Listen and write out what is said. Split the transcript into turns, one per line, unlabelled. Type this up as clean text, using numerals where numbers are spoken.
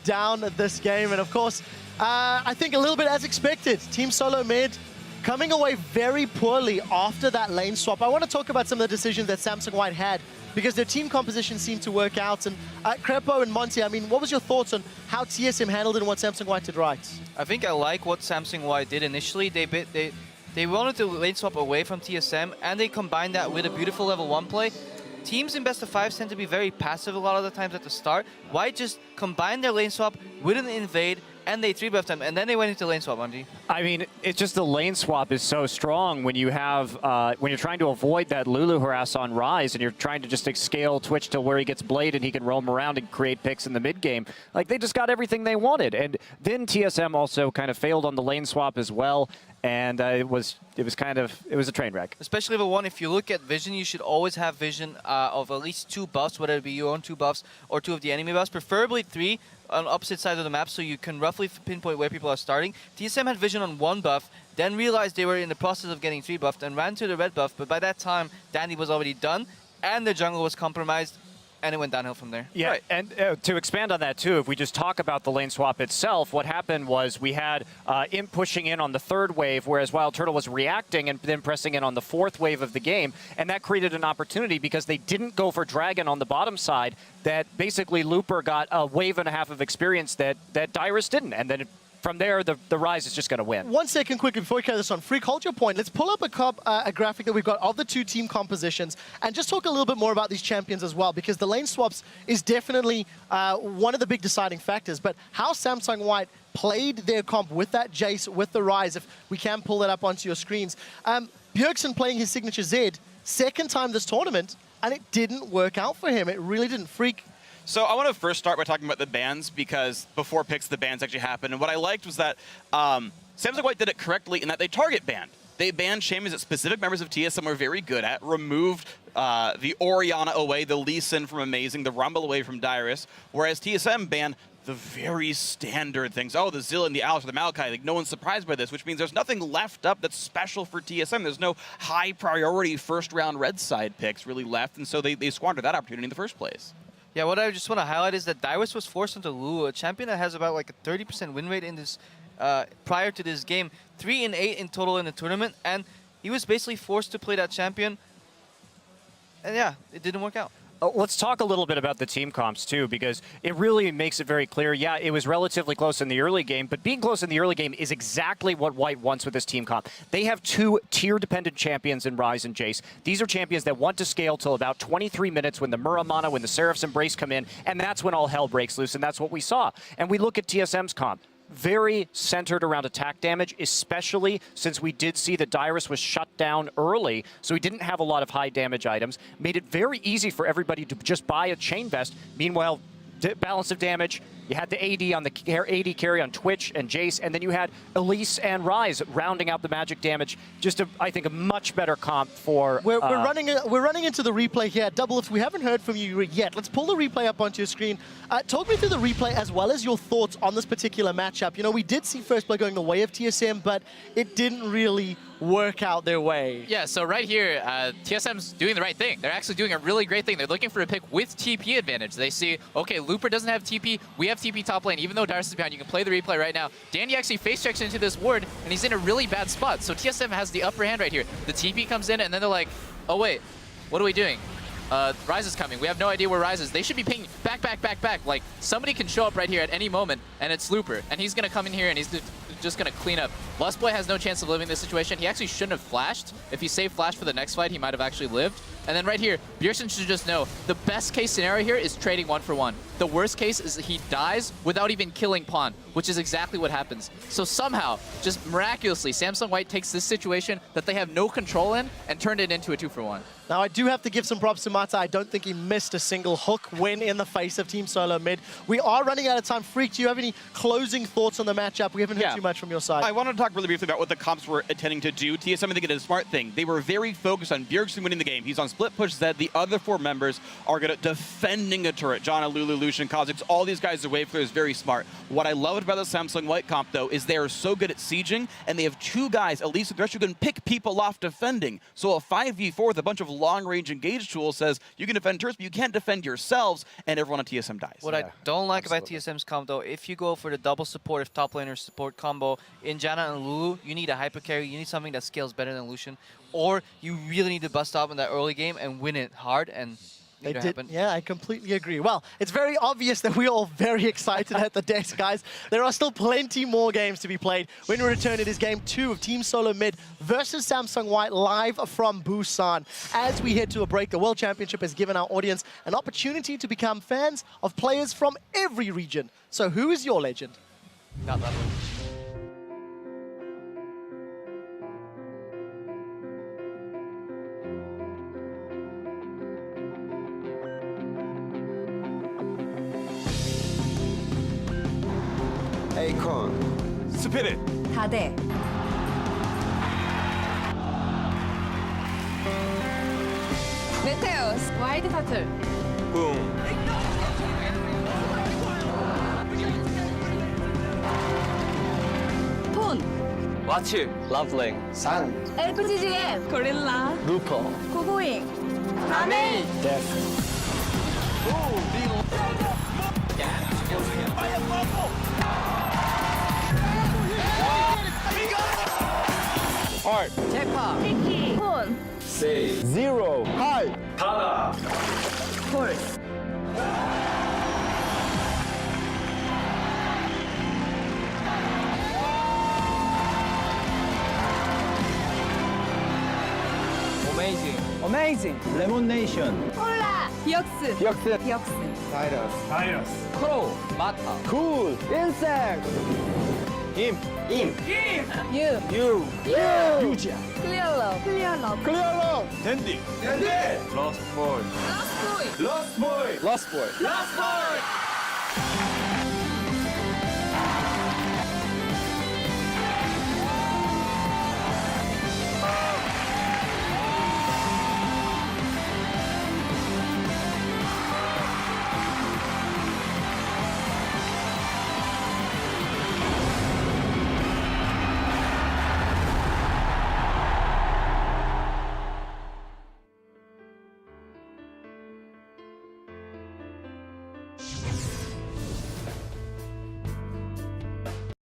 down this game. And of course, I think a little bit as expected, Team SoloMid coming away very poorly after that lane swap. I want to talk about some of the decisions that Samsung White had because their team composition seemed to work out. And Crepo and Monty, I mean, what was your thoughts on how TSM handled it and what Samsung White did right?
I think I like what Samsung White did initially. They wanted to lane swap away from TSM, and they combined that with a beautiful level 1 play. Teams in best of 5s tend to be very passive a lot of the times at the start. White just combined their lane swap with an invade, and they 3-buffed them, and then they went into lane swap, Anji.
I mean, it's just the lane swap is so strong when you have, when you're trying to avoid that Lulu harass on Ryze, and you're trying to just scale Twitch to where he gets Blade and he can roam around and create picks in the mid game. Like, they just got everything they wanted. And then TSM also kind of failed on the lane swap as well. And it was a train wreck.
Especially level 1, if you look at vision, you should always have vision of at least 2 buffs, whether it be your own 2 buffs or 2 of the enemy buffs, preferably 3 on opposite sides of the map so you can roughly pinpoint where people are starting. TSM had vision on 1 buff, then realized they were in the process of getting 3 buffed and ran to the red buff, but by that time, Dade was already done and the jungle was compromised. And it went downhill from there.
Yeah, right. And to expand on that too, if we just talk about the lane swap itself, what happened was we had Imp pushing in on the 3rd wave, whereas Wild Turtle was reacting and then pressing in on the 4th wave of the game. And that created an opportunity because they didn't go for Dragon on the bottom side, that basically Looper got a wave and a half of experience that Dyrus didn't. And then from there, the Ryze is just going to win. 1
second quickly before we carry this on. Freak, hold your point. Let's pull up a graphic that we've got of the 2 team compositions and just talk a little bit more about these champions as well, because the lane swaps is definitely one of the big deciding factors. But how Samsung White played their comp with that Jace, with the Ryze, if we can pull that up onto your screens. Bjergsen playing his signature Z, 2nd time this tournament, and it didn't work out for him. It really didn't. Freak.
So I want to first start by talking about the bans, because before picks, the bans actually happened. And what I liked was that Samsung White did it correctly in that they target banned. They banned champions that specific members of TSM were very good at, removed the Orianna away, the Lee Sin from Amazing, the Rumble away from Dyrus, whereas TSM banned the very standard things. Oh, the Zillion, the Alice, or the Maokai. Like, no one's surprised by this, which means there's nothing left up that's special for TSM. There's no high priority first round red side picks really left, and so they squandered that opportunity in the first place.
Yeah, what I just want to highlight is that Dyrus was forced into Lulu, a champion that has about like a 30% win rate in this prior to this game, 3 in 8 in total in the tournament, and he was basically forced to play that champion. And yeah, it didn't work out.
Let's talk a little bit about the team comps too, because it really makes it very clear. Yeah, it was relatively close in the early game, but being close in the early game is exactly what White wants with this team comp. They have 2 tier-dependent champions in Ryze and Jace. These are champions that want to scale till about 23 minutes when the Muramana, when the Seraph's Embrace come in, and that's when all hell breaks loose, and that's what we saw. And we look at TSM's comp. Very centered around attack damage, especially since we did see that Dyrus was shut down early, so he didn't have a lot of high damage items. Made it very easy for everybody to just buy a Chain Vest. Meanwhile, balance of damage, you had the AD on the AD carry on Twitch and Jace, and then you had Elise and Ryze rounding out the magic damage. Just, I think, a much better comp for...
We're running into the replay here. Doublelift, we haven't heard from you yet. Let's pull the replay up onto your screen. Talk me through the replay as well as your thoughts on this particular matchup. You know, we did see first play going the way of TSM, but it didn't really work out their way.
Yeah, so right here, TSM's doing the right thing. They're actually doing a really great thing. They're looking for a pick with TP advantage. They see, okay, Looper doesn't have TP. We have TP top lane. Even though Dyrus is behind, you can play the replay right now. Danny actually face checks into this ward, and he's in a really bad spot. So TSM has the upper hand right here. The TP comes in, and then they're like, oh wait, what are we doing? Ryze is coming. We have no idea where Ryze is. They should be pinging back. Like, somebody can show up right here at any moment, and it's Looper. And he's going to come in here, and he's just going to clean up. Lustboy has no chance of living this situation. He actually shouldn't have flashed. If he saved flash for the next fight, he might have actually lived. And then right here, Bjergsen should just know, the best case scenario here is trading 1-for-1. The worst case is he dies without even killing Pawn, which is exactly what happens. So somehow, just miraculously, Samsung White takes this situation that they have no control in and turned it into a 2-for-1.
Now, I do have to give some props to Mata. I don't think he missed a single hook win in the face of Team SoloMid. We are running out of time. Freak, do you have any closing thoughts on the matchup? We haven't heard too much from your side.
I wanted to talk really briefly about what the comps were intending to do. TSM, I think, did a smart thing. They were very focused on Bjergsen winning the game. He's on split push Zed. The other 4 members are going to defending a turret. Janna, Lulu, Lucian, Kha'Zix, all these guys are wave clears, very smart. What I loved about the Samsung White comp, though, is they are so good at sieging, and they have 2 guys, at least with Thresh, who can pick people off defending. So a 5v4 with a bunch of long-range engage tools says you can defend turrets, but you can't defend yourselves, and everyone on TSM dies.
What I don't like about TSM's comp, though, if you go for the double support, if top laner support combo in Janna and Lulu, you need a hyper carry, you need something that scales better than Lucian, or you really need to bust up in that early game and win it hard, and
They did, yeah, I completely agree. Well, it's very obvious that we're all very excited at the desk, guys. There are still plenty more games to be played. When we return, it is Game 2 of Team SoloMid versus Samsung White live from Busan. As we head to a break, the World Championship has given our audience an opportunity to become fans of players from every region. So who is your legend?
Not that one.
Acorn,
Spirit,
Dade, Meteos, Wide Turtle,
Ggoong,
Pon,
Watch,
Loveling, Sun,
LPGGM, Gorilla,
Lupo,
Ggoong, Name,
Deft.
Art,
Pon,
Say, Zero, High,
Horse,
Amazing, Lemon Nation,
Hola, Dyrus,
Dyrus,
Dyrus,
Dyrus, Crow, Mata, Cool, inSec, Imp,
You,
Yuja,
Clear Love,
Clear Love,
Dandy,
Lost Boy,
Last Boy,
Lost Boy, Lost Boy, Lost Boy.